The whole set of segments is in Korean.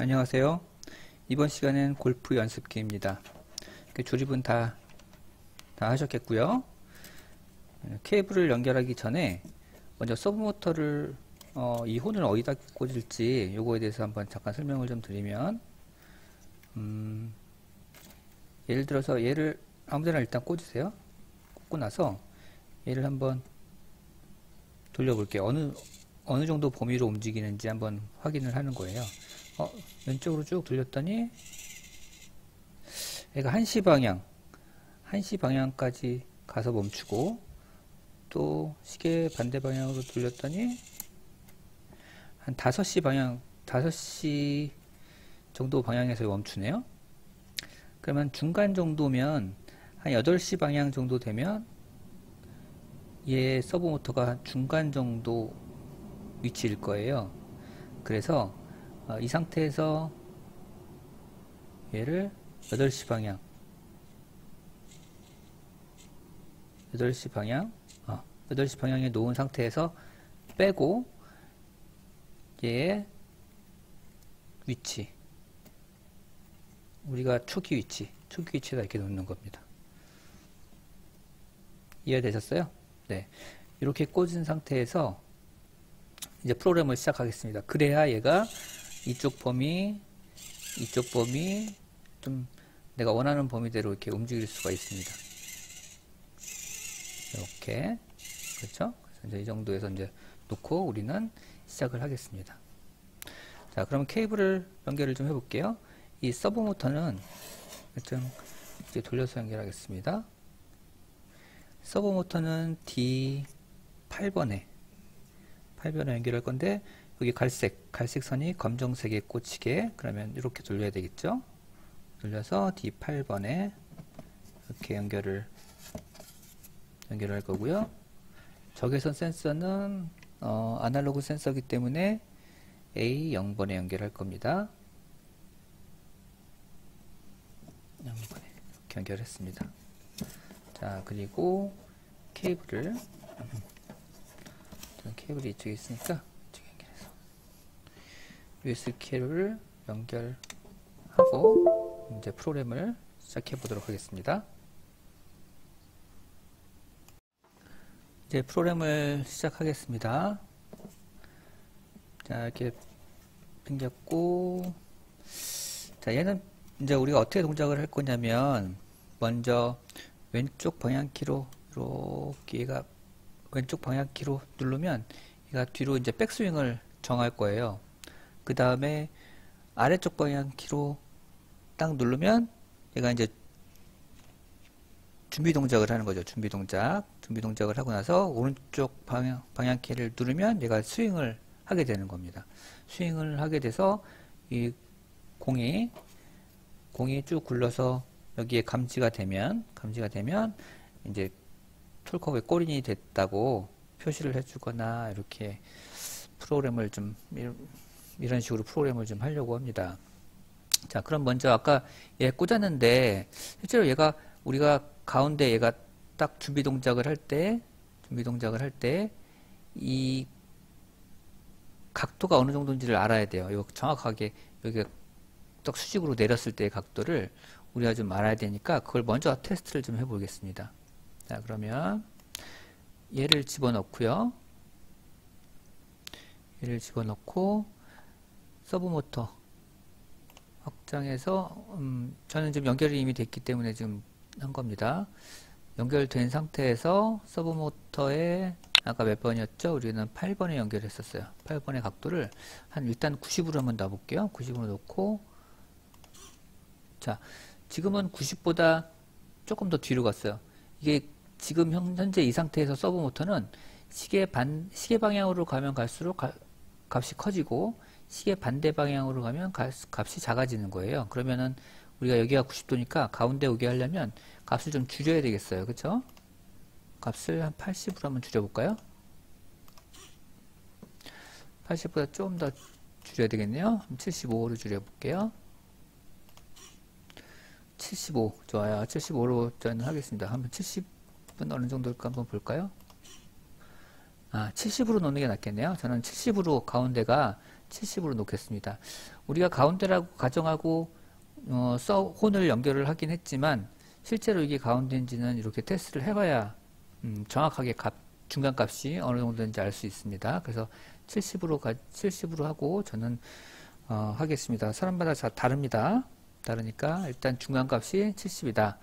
안녕하세요. 이번 시간은 골프 연습기입니다. 조립은 다 하셨겠고요. 케이블을 연결하기 전에 먼저 서브모터를 이 혼을 어디다 꽂을지 요거에 대해서 한번 잠깐 설명을 좀 드리면, 예를 들어서 얘를 아무데나 일단 꽂으세요. 꽂고 나서 얘를 한번 돌려볼게요. 어느 정도 범위로 움직이는지 한번 확인을 하는 거예요. 왼쪽으로 쭉 돌렸더니 얘가 1시 방향까지 가서 멈추고, 또 시계 반대 방향으로 돌렸더니 한 5시 정도 방향에서 멈추네요. 그러면 중간 정도면 한 8시 방향 정도 되면 얘 서브모터가 중간 정도 위치일 거예요. 그래서 이 상태에서 얘를 8시 방향에 놓은 상태에서 빼고 얘의 위치, 우리가 초기 위치에다 이렇게 놓는 겁니다. 이해되셨어요? 네. 이렇게 꽂은 상태에서 이제 프로그램을 시작하겠습니다. 그래야 얘가 이쪽 범위 좀 내가 원하는 범위대로 이렇게 움직일 수가 있습니다. 이렇게, 그렇죠? 그래서 이제 이 정도에서 이제 놓고 우리는 시작을 하겠습니다. 자, 그럼 케이블을 연결을 좀 해볼게요. 이 서브 모터는 좀 이제 돌려서 연결하겠습니다. 서브 모터는 D8번에 연결할 건데, 여기 갈색 선이 검정색에 꽂히게, 그러면 이렇게 돌려야 되겠죠? 돌려서 D8번에 이렇게 연결할 거고요. 적외선 센서는 아날로그 센서이기 때문에 A0번에 연결할 겁니다. 0번에 이렇게 연결했습니다. 자, 그리고 케이블이 이쪽에 있으니까 이쪽에 연결해서 USB 케이블을 연결하고 이제 프로그램을 시작해 보도록 하겠습니다. 이제 프로그램을 시작하겠습니다. 자, 이렇게 당겼고, 자, 얘는 이제 우리가 어떻게 동작을 할 거냐면, 먼저 왼쪽 방향키로 이렇게 얘가 왼쪽 방향키로 누르면 얘가 뒤로 이제 백스윙을 정할 거예요. 그 다음에 아래쪽 방향키로 딱 누르면 얘가 이제 준비 동작을 하는 거죠. 준비 동작을 하고 나서 오른쪽 방향키를 누르면 얘가 스윙을 하게 되는 겁니다. 스윙을 하게 돼서 이 공이 쭉 굴러서 여기에 감지가 되면 이제 톨컵의 꼬린이 됐다고 표시를 해주거나, 이렇게 프로그램을 좀 이런 식으로 프로그램을 좀 하려고 합니다. 자, 그럼 먼저 아까 얘 꽂았는데, 실제로 우리가 가운데 얘가 딱 준비 동작을 할 때 이 각도가 어느 정도인지를 알아야 돼요. 이거 정확하게 여기가 딱 수직으로 내렸을 때의 각도를 우리가 좀 알아야 되니까 그걸 먼저 테스트를 좀 해보겠습니다. 자, 그러면 얘를 집어넣고요. 서브모터 확장해서 저는 지금 연결이 이미 됐기 때문에 지금 한 겁니다. 연결된 상태에서 서브모터에 아까 몇 번이었죠? 우리는 8번에 연결했었어요. 8번의 각도를 일단 90으로 한번 놔볼게요. 90으로 놓고, 자, 지금은 90보다 조금 더 뒤로 갔어요. 이게 지금 현재 이 상태에서 서브모터는 시계 방향으로 가면 갈수록 값이 커지고, 시계 반대 방향으로 가면 값이 작아지는 거예요. 그러면은 우리가 여기가 90도니까 가운데 오게 하려면 값을 좀 줄여야 되겠어요. 그쵸? 값을 한 80으로 한번 줄여볼까요? 80보다 좀 더 줄여야 되겠네요. 75로 줄여볼게요. 75 좋아요. 75로 저는 하겠습니다. 한번 70은 어느 정도일까 한번 볼까요? 70으로 놓는 게 낫겠네요. 저는 70으로 가운데가 70으로 놓겠습니다. 우리가 가운데라고 가정하고 혼을 연결을 하긴 했지만 실제로 이게 가운데인지는 이렇게 테스트를 해봐야 정확하게 중간값이 어느 정도인지 알 수 있습니다. 그래서 70으로 하고 저는 하겠습니다. 사람마다 다릅니다. 다르니까 일단 중간값이 70이다.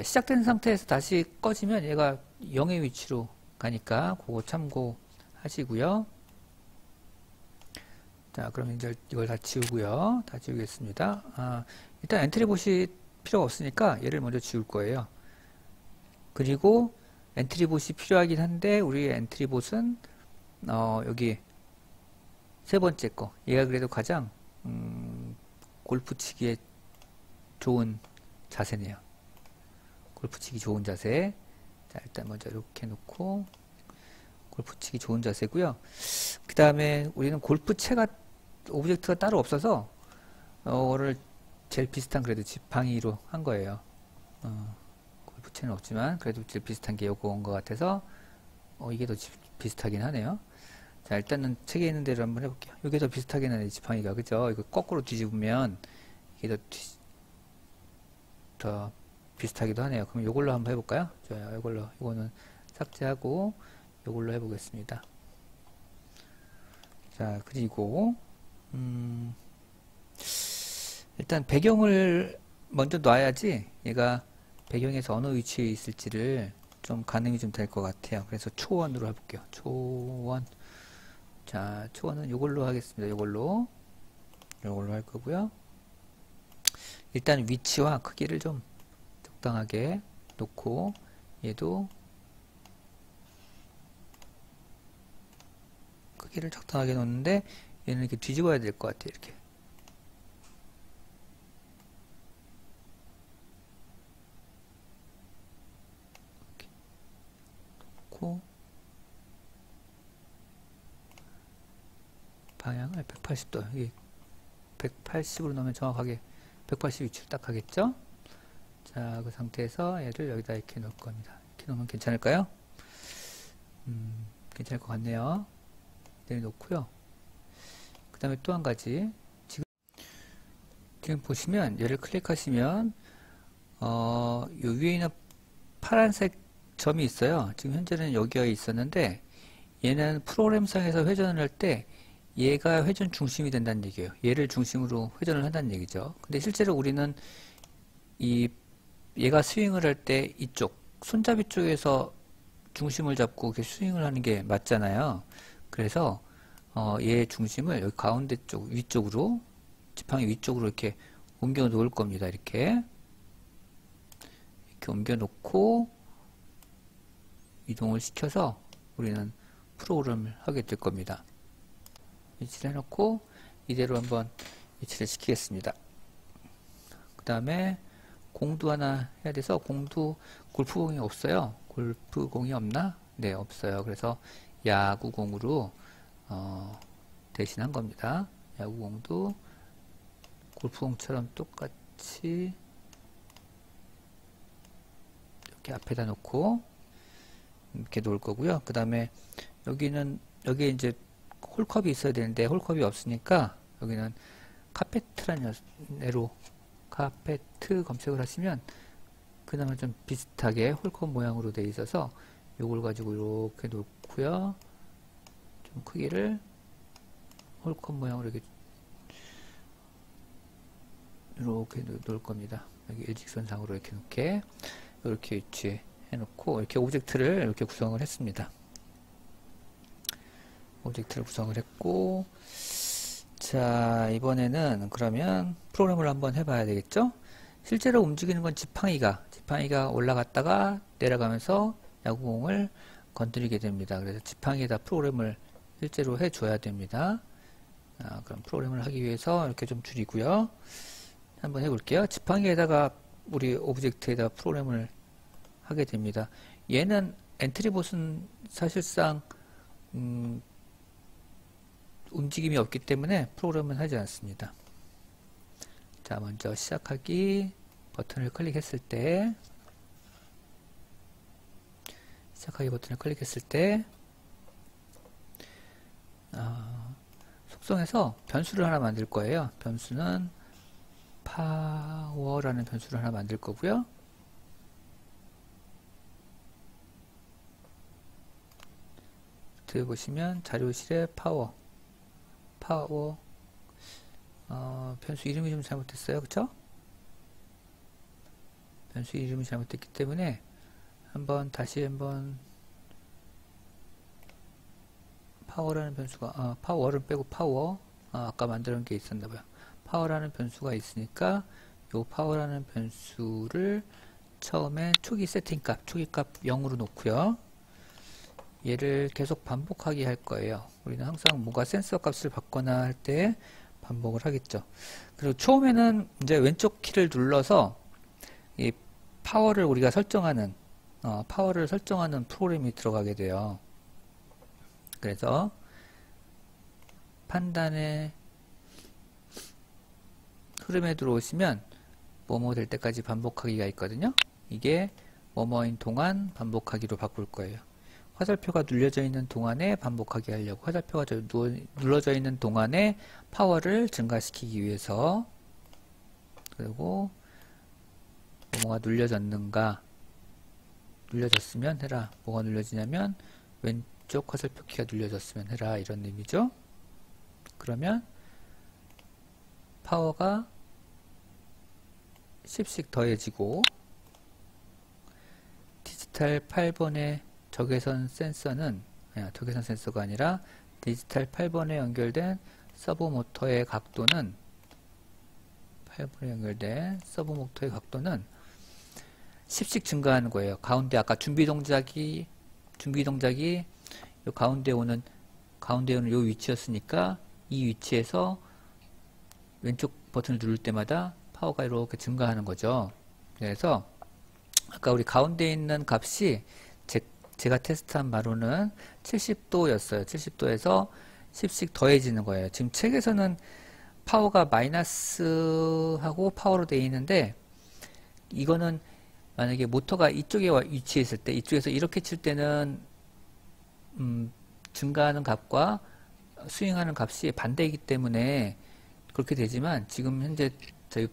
시작된 상태에서 다시 꺼지면 얘가 0의 위치로 가니까 그거 참고하시고요. 자, 그럼 이제 이걸 다 지우고요. 다 지우겠습니다. 일단 엔트리봇이 필요가 없으니까 얘를 먼저 지울 거예요. 그리고 엔트리봇이 필요하긴 한데 우리 엔트리봇은 여기 세 번째 거, 얘가 그래도 가장 골프 치기에 좋은 자세네요. 골프 치기 좋은 자세. 자, 일단 먼저 이렇게 놓고 골프 치기 좋은 자세고요. 그 다음에 우리는 골프채가 오브젝트가 따로 없어서 를 제일 비슷한 그래도 지팡이로 한 거예요. 골프채는 없지만 그래도 제일 비슷한 게 요거 온 것 같아서 이게 더 비슷하긴 하네요. 자, 일단은 책에 있는 대로 한번 해볼게요. 이게 더 비슷하긴 하네, 지팡이가. 그죠? 이거 거꾸로 뒤집으면 이게 더 비슷하기도 하네요. 그럼 이걸로 한번 해볼까요? 좋아요. 이거는 삭제하고 이걸로 해보겠습니다. 자, 그리고 일단 배경을 먼저 놔야지 얘가 배경에서 어느 위치에 있을지를 좀 가늠이 좀 될 것 같아요. 그래서 초원으로 해볼게요. 초원. 자, 초원은 이걸로 하겠습니다. 이걸로 할 거고요. 일단 위치와 크기를 좀 적당하게 놓고 얘도 크기를 적당하게 놓는데 얘는 이렇게 뒤집어야 될 것 같아요. 이렇게 놓고 방향을 180도, 여기 180으로 넣으면 정확하게 180 위치를 딱 하겠죠? 자, 그 상태에서 얘를 여기다 이렇게 놓을 겁니다. 이렇게 놓으면 괜찮을까요? 괜찮을 것 같네요. 내려놓고요. 그 다음에 또 한 가지. 지금 보시면 얘를 클릭하시면 요 위에 있는 파란색 점이 있어요. 지금 현재는 여기가 있었는데 얘는 프로그램상에서 회전을 할 때 얘가 회전 중심이 된다는 얘기예요. 얘를 중심으로 회전을 한다는 얘기죠. 근데 실제로 우리는 얘가 스윙을 할 때 이쪽 손잡이 쪽에서 중심을 잡고 이렇게 스윙을 하는 게 맞잖아요. 그래서 얘의 중심을 여기 가운데 쪽 위쪽으로, 지팡이 위쪽으로 이렇게 옮겨 놓을 겁니다. 이렇게 옮겨 놓고 이동을 시켜서 우리는 프로그램을 하게 될 겁니다. 위치를 해놓고 이대로 한번 위치를 시키겠습니다. 그 다음에 공도 하나 해야 돼서, 공도 골프공이 없어요. 골프공이 없나? 네, 없어요. 그래서 야구공으로 대신한 겁니다. 야구공도 골프공처럼 똑같이 이렇게 앞에다 놓고 이렇게 놓을 거고요. 그 다음에 여기에 이제 홀컵이 있어야 되는데 홀컵이 없으니까 여기는 카페트라는 애로 카페트 검색을 하시면 그나마 좀 비슷하게 홀컵 모양으로 되어 있어서 요걸 가지고 이렇게 놓고요. 좀 크기를 홀컵 모양으로 이렇게 놓을 겁니다. 여기 일직선상으로 이렇게 위치해 놓고 이렇게 오브젝트를 이렇게 구성을 했습니다. 오브젝트를 구성을 했고, 자, 이번에는 그러면 프로그램을 한번 해봐야 되겠죠? 실제로 움직이는 건 지팡이가 올라갔다가 내려가면서 야구공을 건드리게 됩니다. 그래서 지팡이에다 프로그램을 실제로 해줘야 됩니다. 그럼 프로그램을 하기 위해서 이렇게 좀 줄이고요. 한번 해볼게요. 지팡이에다가 우리 오브젝트에다 프로그램을 하게 됩니다. 얘는 엔트리봇은 사실상 움직임이 없기 때문에 프로그램은 하지 않습니다. 자, 먼저 시작하기 버튼을 클릭했을 때, 속성에서 변수를 하나 만들 거예요. 변수는 파워라는 변수를 하나 만들 거고요. 뒤에 보시면 자료실에 파워 변수 이름이 좀 잘못됐어요. 그쵸? 변수 이름이 잘못됐기 때문에 다시 한번 파워라는 변수가 파워를 빼고 파워 아까 만들어놓은 게 있었나봐요. 파워라는 변수가 있으니까 요 파워라는 변수를 처음에 초기 세팅값 초기값 0으로 놓고요. 얘를 계속 반복하게 할 거예요. 우리는 항상 뭔가 센서 값을 받거나 할 때 반복을 하겠죠. 그리고 처음에는 이제 왼쪽 키를 눌러서 이 파워를 우리가 설정하는 파워를 설정하는 프로그램이 들어가게 돼요. 그래서 판단의 흐름에 들어오시면 뭐뭐 될 때까지 반복하기가 있거든요. 이게 뭐뭐인 동안 반복하기로 바꿀 거예요. 화살표가 눌려져 있는 동안에 반복하게 하려고 화살표가 눌러져 있는 동안에 파워를 증가시키기 위해서 그리고 뭐가 눌려졌는가 눌려졌으면 해라. 뭐가 눌려지냐면 왼쪽 화살표 키가 눌려졌으면 해라 이런 의미죠. 그러면 파워가 10씩 더해지고 디지털 8번의 적외선 센서가 아니라 디지털 8번에 연결된 서브 모터의 각도는 8번에 연결된 서브 모터의 각도는 10씩 증가하는 거예요. 가운데 아까 준비 동작이 요 가운데 오는 요 위치였으니까 이 위치에서 왼쪽 버튼을 누를 때마다 파워가 이렇게 증가하는 거죠. 그래서 아까 우리 가운데 있는 값이 제가 테스트한 바로는 70도였어요. 70도에서 10씩 더해지는 거예요. 지금 책에서는 파워가 마이너스하고 파워로 되어 있는데 이거는 만약에 모터가 이쪽에 위치해 있을 때 이쪽에서 이렇게 칠 때는 증가하는 값과 스윙하는 값이 반대이기 때문에 그렇게 되지만 지금 현재 저희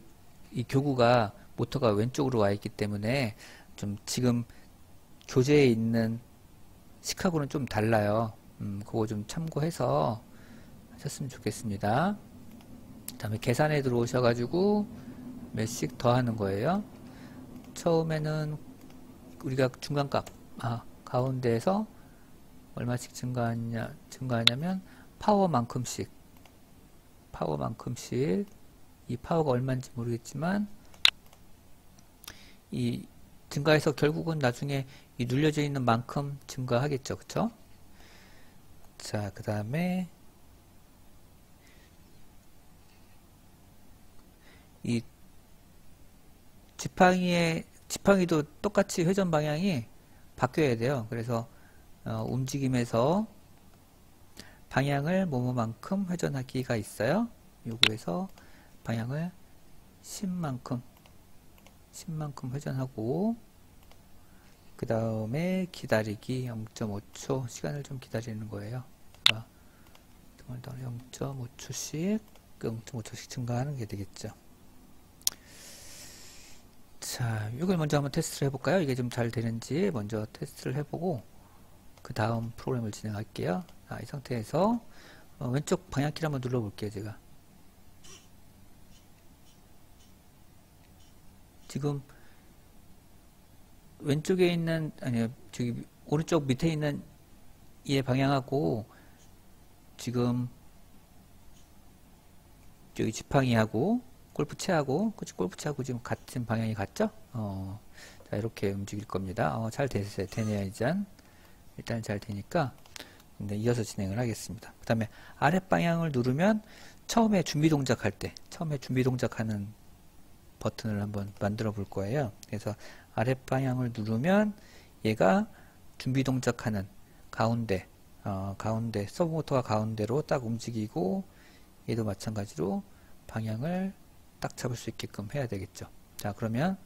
이 교구가 모터가 왼쪽으로 와 있기 때문에 좀 지금 교재에 있는 식하고는 좀 달라요. 그거 좀 참고해서 하셨으면 좋겠습니다. 그 다음에 계산에 들어오셔가지고 몇씩 더하는 거예요. 처음에는 우리가 중간값 가운데에서 얼마씩 증가하냐면 파워만큼씩 이 파워가 얼마인지 모르겠지만 이 증가해서 결국은 나중에 이 눌려져 있는 만큼 증가하겠죠. 그쵸? 자, 그 다음에 이 지팡이도 똑같이 회전 방향이 바뀌어야 돼요. 그래서 움직임에서 방향을 뭐뭐만큼 회전하기가 있어요. 요거에서 방향을 10만큼 회전하고 그 다음에 기다리기 0.5초 시간을 좀 기다리는 거예요. 0.5초씩 증가하는 게 되겠죠. 자, 이걸 먼저 한번 테스트를 해볼까요? 이게 좀 잘 되는지 먼저 테스트를 해보고 그 다음 프로그램을 진행할게요. 이 상태에서 왼쪽 방향키를 한번 눌러볼게요. 제가 지금 왼쪽에 있는 저기 오른쪽 밑에 있는 얘 방향하고 지금 저기 지팡이하고 골프채하고 지금 같은 방향이 같죠? 자, 이렇게 움직일 겁니다. 잘 되네요. 일단 잘 되니까 이어서 진행을 하겠습니다. 그 다음에 아랫방향을 누르면 처음에 준비 동작하는 버튼을 한번 만들어 볼 거예요. 그래서 아랫방향을 누르면 얘가 준비 동작하는 가운데 서브모터가 가운데로 딱 움직이고 얘도 마찬가지로 방향을 딱 잡을 수 있게끔 해야 되겠죠. 자, 그러면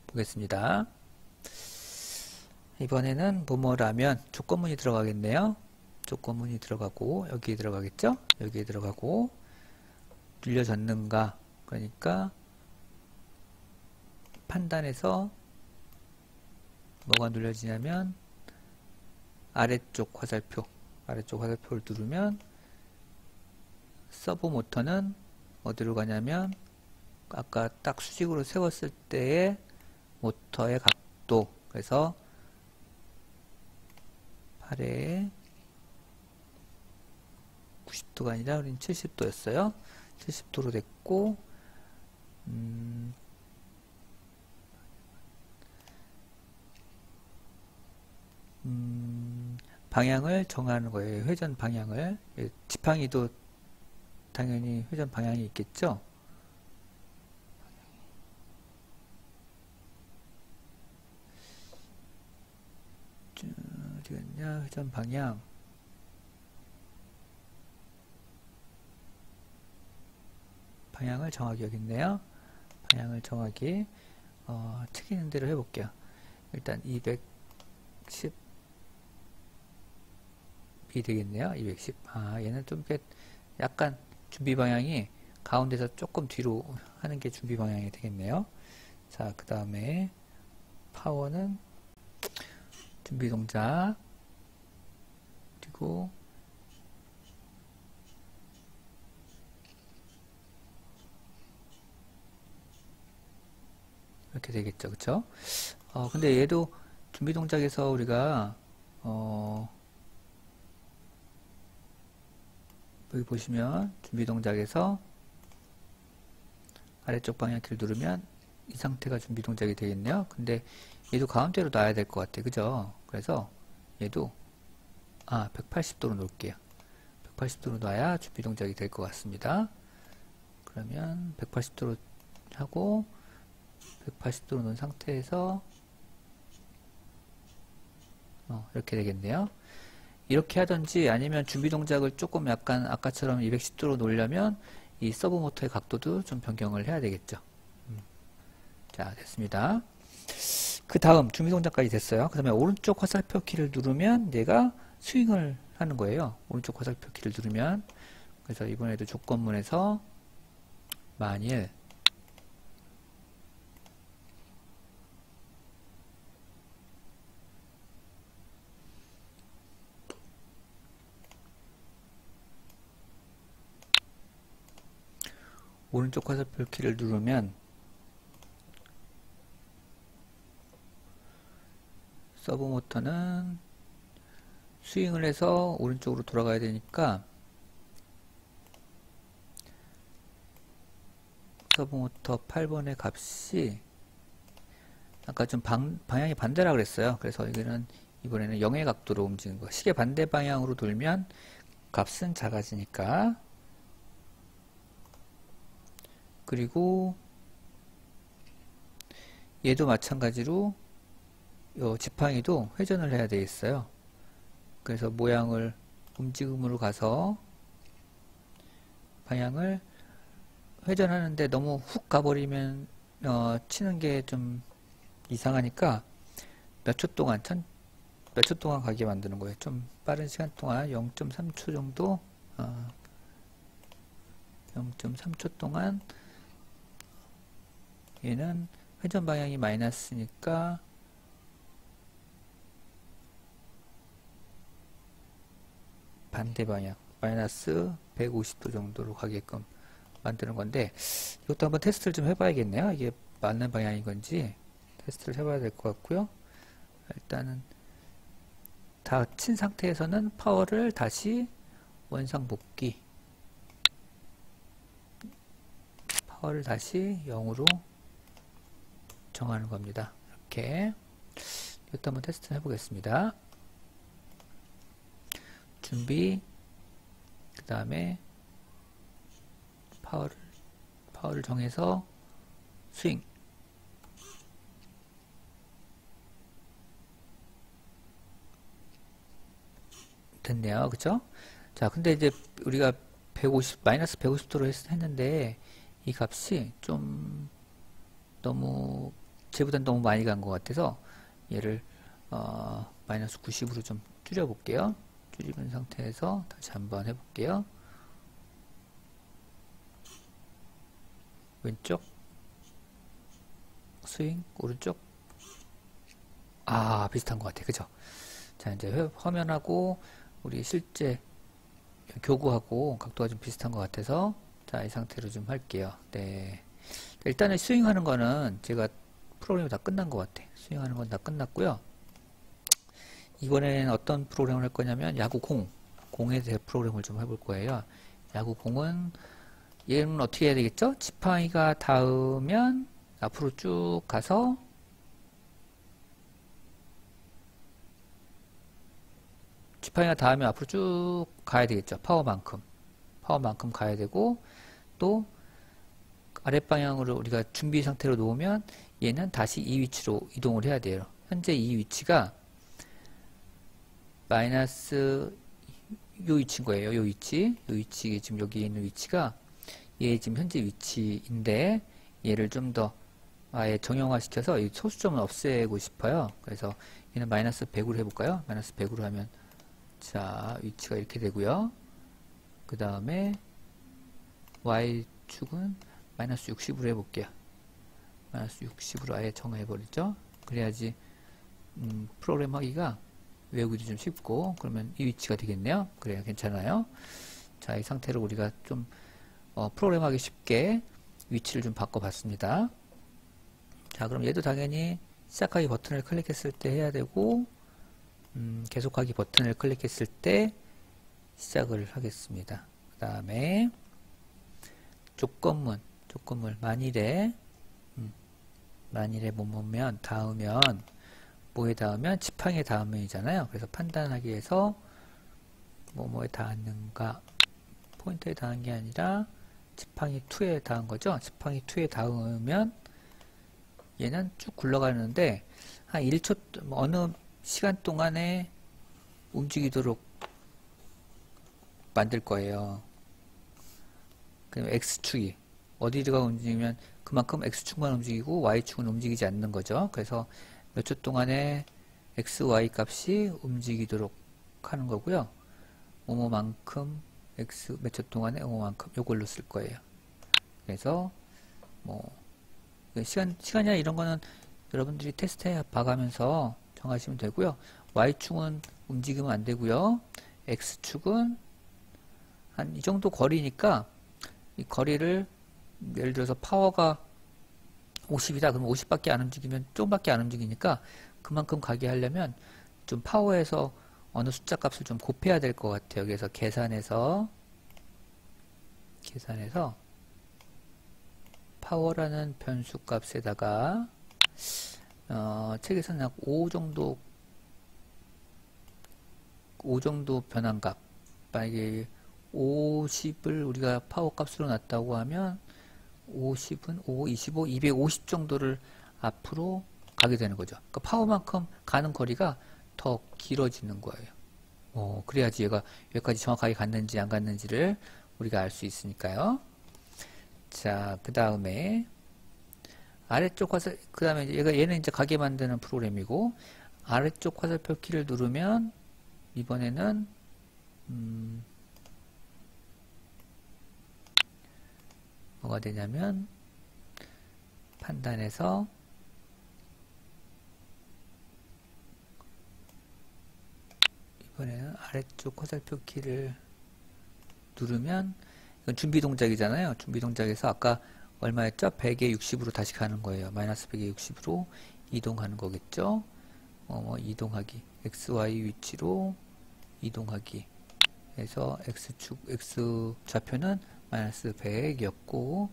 보겠습니다. 이번에는 뭐뭐라면 조건문이 들어가겠네요. 조건문이 들어가고 여기에 들어가겠죠? 여기에 들어가고 눌려졌는가? 그러니까 판단에서 뭐가 눌려지냐면 아래쪽 화살표를 누르면 서브 모터는 어디로 가냐면 아까 딱 수직으로 세웠을 때의 모터의 각도, 그래서 8에 90도가 아니라 우리는 70도였어요. 70도로 됐고, 방향을 정하는 거예요. 회전 방향을. 지팡이도 당연히 회전 방향이 있겠죠. 어디갔냐? 회전 방향. 방향을 정하기 여기 있네요. 방향을 정하기 책 있는 대로 해볼게요. 일단 210이 되겠네요. 210. 얘는 좀 약간 준비 방향이 가운데서 조금 뒤로 하는 게 준비 방향이 되겠네요. 자, 그 다음에 파워는 준비 동작, 그리고 이렇게 되겠죠. 그쵸? 근데 얘도 준비 동작에서 우리가 여기 보시면 준비 동작에서 아래쪽 방향키를 누르면 이 상태가 준비 동작이 되겠네요. 근데 얘도 가운데로 놔야 될 것 같아요. 그죠? 그래서 얘도 180도로 놓을게요. 180도로 놔야 준비 동작이 될 것 같습니다. 그러면 180도로 하고 180도로 놓은 상태에서 이렇게 되겠네요. 이렇게 하든지 아니면 준비 동작을 조금 약간 아까처럼 210도로 놓으려면 이 서브 모터의 각도도 좀 변경을 해야 되겠죠. 자, 됐습니다. 그 다음 준비 동작까지 됐어요. 그 다음에 오른쪽 화살표 키를 누르면 얘가 스윙을 하는 거예요. 오른쪽 화살표 키를 누르면. 그래서 이번에도 조건문에서 만일 오른쪽 화살표 키를 누르면 서브 모터는 스윙을 해서 오른쪽으로 돌아가야 되니까 서브 모터 8번의 값이 아까 좀 방향이 반대라 그랬어요. 그래서 이번에는 0의 각도로 움직이는 거. 시계 반대 방향으로 돌면 값은 작아지니까. 그리고 얘도 마찬가지로 요 지팡이도 회전을 해야 되겠어요. 그래서 모양을 움직임으로 가서 방향을 회전하는데 너무 훅 가버리면 치는 게 좀 이상하니까 몇 초 동안 가게 만드는 거예요. 좀 빠른 시간 동안 0.3초 정도 0.3초 동안 얘는 회전 방향이 마이너스니까 반대 방향 마이너스 150도 정도로 가게끔 만드는 건데 이것도 한번 테스트를 좀 해봐야겠네요. 이게 맞는 방향인 건지 테스트를 해봐야 될 것 같고요. 일단은 다 친 상태에서는 파워를 다시 원상복귀, 파워를 다시 0으로 정하는 겁니다. 이렇게 이것도 한번 테스트 해보겠습니다. 준비, 그 다음에 파워를 정해서 스윙. 됐네요. 그쵸? 자, 근데 이제 우리가 마이너스 150도로 했는데 이 값이 좀 너무 쟤보단 너무 많이 간 것 같아서 얘를 마이너스 90으로 좀 줄여 볼게요. 줄이는 상태에서 다시 한번 해볼게요. 왼쪽 스윙, 오른쪽. 아, 비슷한 것 같아. 그죠? 자, 이제 화면하고 우리 실제 교구하고 각도가 좀 비슷한 것 같아서, 자, 이 상태로 좀 할게요. 네. 일단은 스윙하는 거는 제가 프로그램이 다 끝난 것 같아. 스윙하는 건 다 끝났고요. 이번에는 어떤 프로그램을 할 거냐면 공에 대해 프로그램을 좀 해볼 거예요. 야구공은 얘는 어떻게 해야 되겠죠? 지팡이가 닿으면 앞으로 쭉 가서 지팡이가 닿으면 앞으로 쭉 가야 되겠죠. 파워만큼 가야 되고, 또 아랫방향으로 우리가 준비 상태로 놓으면 얘는 다시 이 위치로 이동을 해야 돼요. 현재 이 위치가 마이너스 요 위치인 거예요. 요 위치 지금 여기 있는 위치가 얘 지금 현재 위치인데, 얘를 좀 더 아예 정형화 시켜서 이 소수점을 없애고 싶어요. 그래서 얘는 마이너스 100으로 해볼까요? 마이너스 100으로 하면, 자, 위치가 이렇게 되고요. 그 다음에 Y축은 마이너스 60으로 해볼게요. 마이너스 60으로 아예 정해버리죠. 그래야지 프로그램 하기가 외우기도 좀 쉽고, 그러면 이 위치가 되겠네요. 그래야 괜찮아요. 자, 이 상태로 우리가 좀 프로그램 하기 쉽게 위치를 좀 바꿔봤습니다. 자, 그럼 얘도 당연히 시작하기 버튼을 클릭했을 때 해야 되고, 계속하기 버튼을 클릭했을 때 시작을 하겠습니다. 그 다음에 조건물 만일에 뭐뭐면 닿으면, 뭐에 닿으면 지팡이에 닿으면이잖아요. 그래서 판단하기 위해서 뭐뭐에 닿았는가, 포인터에 닿은 게 아니라 지팡이 2에 닿은 거죠. 지팡이 2에 닿으면 얘는 쭉 굴러가는데 한 1초, 어느 시간 동안에 움직이도록 만들 거예요. 그럼 X축이 어디가 움직이면 그만큼 X축만 움직이고 Y축은 움직이지 않는 거죠. 그래서 몇 초 동안에 X, Y 값이 움직이도록 하는 거고요. 뭐뭐만큼 X 몇 초 동안에 뭐만큼 요걸로 쓸 거예요. 그래서 뭐 시간이나 이런 거는 여러분들이 테스트해 봐가면서 정하시면 되고요. Y축은 움직이면 안 되고요. X축은 한 이 정도 거리니까 이 거리를 예를 들어서 파워가 50이다. 그럼 50밖에 안 움직이면 조금밖에 안 움직이니까 그만큼 가게 하려면 좀 파워에서 어느 숫자 값을 좀 곱해야 될 것 같아요. 그래서 계산해서 파워라는 변수 값에다가 책에서는 약 5 정도 변환값, 만약에 50을 우리가 파워 값으로 놨다고 하면 50은 5, 25, 250 정도를 앞으로 가게 되는 거죠. 그러니까 파워만큼 가는 거리가 더 길어지는 거예요. 그래야지 얘가 여기까지 정확하게 갔는지 안 갔는지를 우리가 알 수 있으니까요. 자, 그 다음에 아래쪽 화살, 그 다음에 얘는 이제 가게 만드는 프로그램이고, 아래쪽 화살표 키를 누르면 이번에는 뭐가 되냐면 판단해서 이번에는 아래쪽 화살표 키를 누르면, 이건 준비 동작이잖아요. 준비 동작에서 아까 얼마였죠? 100에 60으로 다시 가는 거예요. 마이너스 100에 60으로 이동하는 거겠죠. 이동하기, XY 위치로 이동하기 해서 X축, X 좌표는 마이너스 100이었고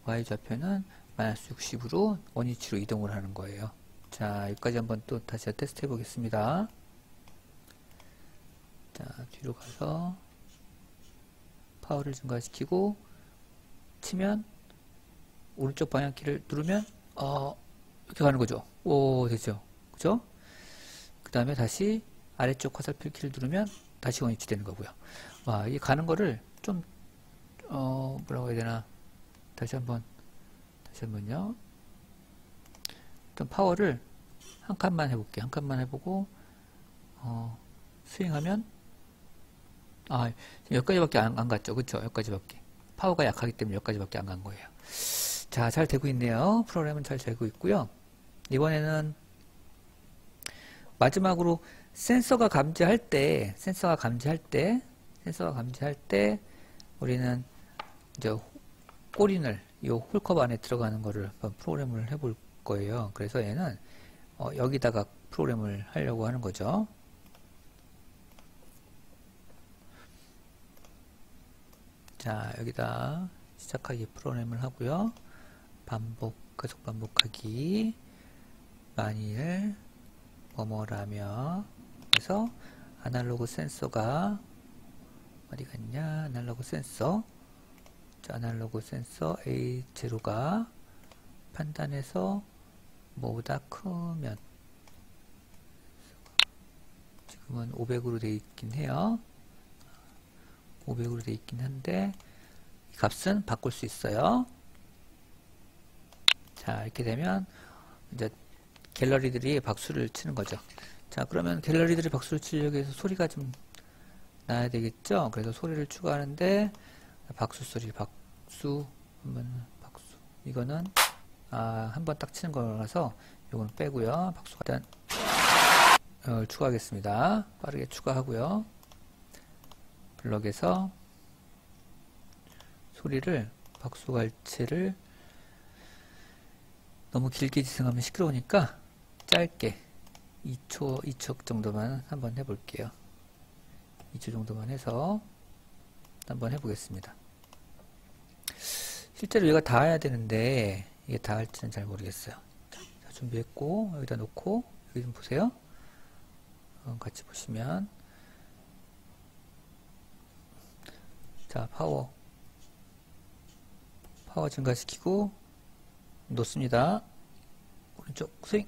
Y 좌표는 마이너스 60으로 원위치로 이동을 하는 거예요. 자, 여기까지 한번 또 다시 테스트 해 보겠습니다. 자, 뒤로 가서 파워를 증가시키고 치면 오른쪽 방향키를 누르면 이렇게 가는 거죠. 오, 됐죠. 그죠? 그 다음에 다시 아래쪽 화살표 키를 누르면 다시 원위치 되는 거고요. 와, 이 가는 거를 좀 뭐라고 해야 되나, 다시 한번요. 좀 파워를 한 칸만 해볼게요. 한 칸만 해보고 스윙하면 지금 여기까지밖에 안 갔죠. 그쵸? 여기까지밖에. 파워가 약하기 때문에 여기까지밖에 안 간 거예요. 자, 잘 되고 있네요. 프로그램은 잘 되고 있고요. 이번에는 마지막으로 센서가 감지할 때 우리는 이제 꼬린을 이 홀컵 안에 들어가는 거를 프로그램을 해볼 거예요. 그래서 얘는 여기다가 프로그램을 하려고 하는 거죠. 자, 여기다 시작하기 프로그램을 하고요. 계속 반복하기, 만일 뭐뭐라며, 그래서 아날로그 센서가 어디 갔냐? 아날로그 센서. 자, 아날로그 센서 A0가 판단해서 뭐보다 크면, 지금은 500으로 되어 있긴 해요. 500으로 되어 있긴 한데 이 값은 바꿀 수 있어요. 자, 이렇게 되면 이제 갤러리들이 박수를 치는 거죠. 자, 그러면 갤러리들이 박수를 치려고 해서 소리가 좀 나야 되겠죠. 그래서 소리를 추가하는데 박수 소리, 박수 이거는 한번 딱 치는 거라서 이거는 빼고요. 박수가 일단 추가하겠습니다. 빠르게 추가하고요. 블럭에서 소리를, 박수갈채를 너무 길게 지정하면 시끄러우니까 짧게 2초 정도만 한번 해볼게요. 2초 정도만 해서 한번 해보겠습니다. 실제로 얘가 닿아야 되는데 이게 닿을지는 잘 모르겠어요. 자, 준비했고 여기다 놓고 여기 좀 보세요. 같이 보시면, 자, 파워 증가시키고 놓습니다. 오른쪽 스윙.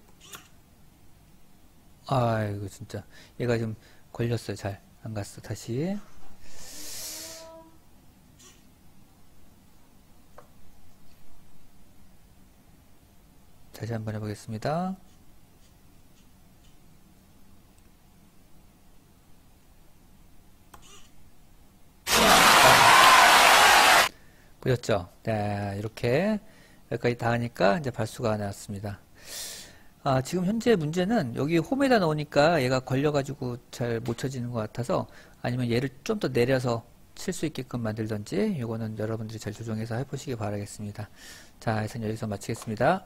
이거 진짜 얘가 좀 걸렸어요. 잘 안 갔어. 다시 한번 해보겠습니다. 보셨죠? 네, 이렇게 여기까지 다 하니까 이제 발수가 나왔습니다. 지금 현재 문제는 여기 홈에다 넣으니까 얘가 걸려가지고 잘 못 쳐지는 것 같아서, 아니면 얘를 좀 더 내려서 칠 수 있게끔 만들던지, 이거는 여러분들이 잘 조정해서 해보시기 바라겠습니다. 자, 우선 여기서 마치겠습니다.